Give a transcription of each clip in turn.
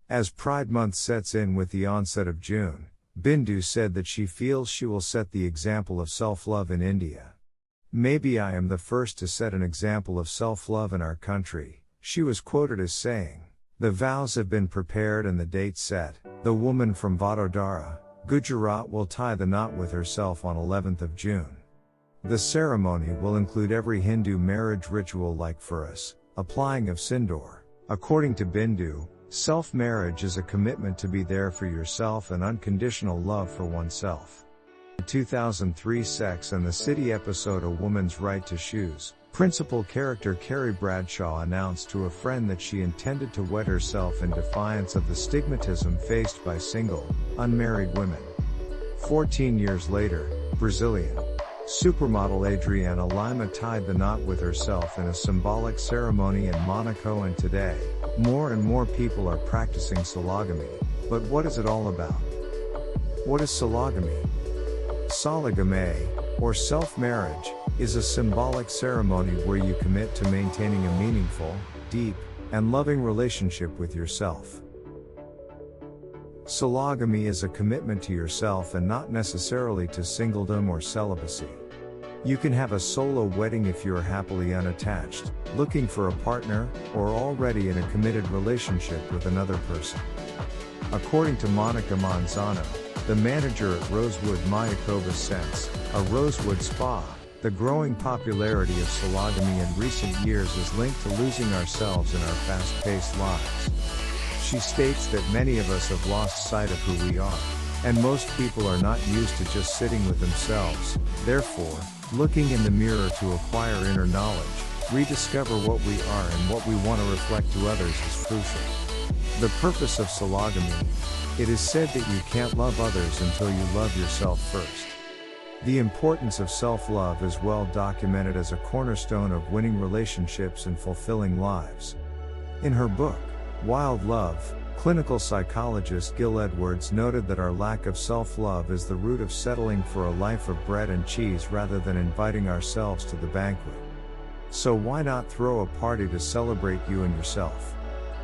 As Pride Month sets in with the onset of June, Bindu said that she feels she will set the example of self-love in India. "Maybe I am the first to set an example of self-love in our country," she was quoted as saying. The vows have been prepared and the date set. The woman from Vadodara, Gujarat will tie the knot with herself on 11th of June. The ceremony will include every Hindu marriage ritual like furas, applying of sindoor. According to Bindu, self-marriage is a commitment to be there for yourself and unconditional love for oneself. The 2003 Sex and the City episode A Woman's Right to Choose, principal character Carrie Bradshaw announced to a friend that she intended to wed herself in defiance of the stigmatism faced by single, unmarried women. 14 years later, Brazilian supermodel Adriana Lima tied the knot with herself in a symbolic ceremony in Monaco, and today, more and more people are practicing sologamy. But what is it all about? What is sologamy? Sologamy, or self-marriage, is a symbolic ceremony where you commit to maintaining a meaningful, deep, and loving relationship with yourself. Sologamy is a commitment to yourself and not necessarily to singledom or celibacy. You can have a solo wedding if you are happily unattached, looking for a partner, or already in a committed relationship with another person. According to Monica Manzano, the manager at Rosewood Mayakoba Sense, a Rosewood spa, the growing popularity of sologamy in recent years is linked to losing ourselves in our fast-paced lives. She states that many of us have lost sight of who we are, and most people are not used to just sitting with themselves. Therefore, looking in the mirror to acquire inner knowledge, rediscover what we are and what we want to reflect to others is crucial. The purpose of sologamy. It is said that you can't love others until you love yourself first. The importance of self-love is well documented as a cornerstone of winning relationships and fulfilling lives. In her book, Wild Love, clinical psychologist Gill Edwards noted that our lack of self-love is the root of settling for a life of bread and cheese rather than inviting ourselves to the banquet. So why not throw a party to celebrate you and yourself?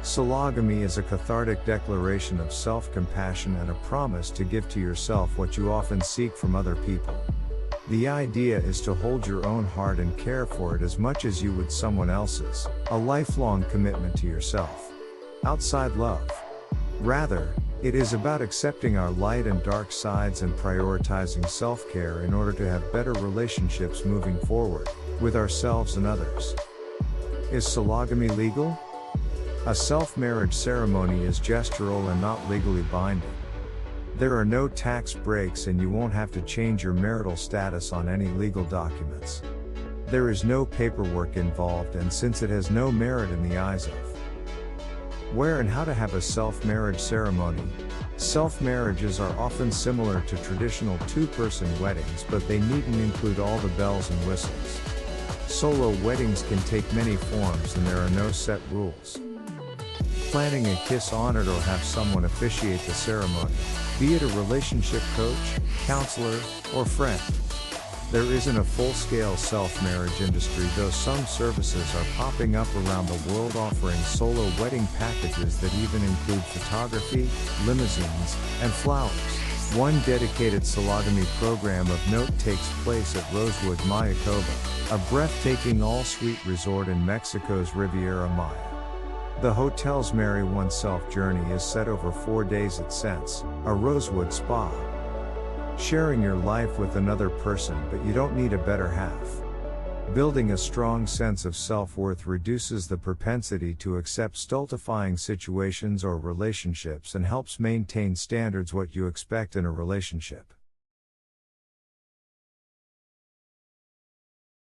Sologamy is a cathartic declaration of self-compassion and a promise to give to yourself what you often seek from other people. The idea is to hold your own heart and care for it as much as you would someone else's, a lifelong commitment to yourself. Outside love. Rather, it is about accepting our light and dark sides and prioritizing self-care in order to have better relationships moving forward, with ourselves and others. Is sologamy legal? A self-marriage ceremony is gestural and not legally binding. There are no tax breaks and you won't have to change your marital status on any legal documents. There is no paperwork involved, and since it has no merit in the eyes of where and how to have a self-marriage ceremony. Self-marriages are often similar to traditional two-person weddings, but they needn't include all the bells and whistles. Solo weddings can take many forms and there are no set rules. Planning a kiss on it or have someone officiate the ceremony, be it a relationship coach, counselor, or friend. There isn't a full-scale self-marriage industry, though some services are popping up around the world offering solo wedding packages that even include photography, limousines, and flowers. One dedicated sologamy program of note takes place at Rosewood Mayakoba, a breathtaking all-suite resort in Mexico's Riviera Maya. The hotel's Marry Oneself journey is set over 4 days at Sense, a Rosewood spa. Sharing your life with another person, but you don't need a better half. Building a strong sense of self-worth reduces the propensity to accept stultifying situations or relationships and helps maintain standards what you expect in a relationship.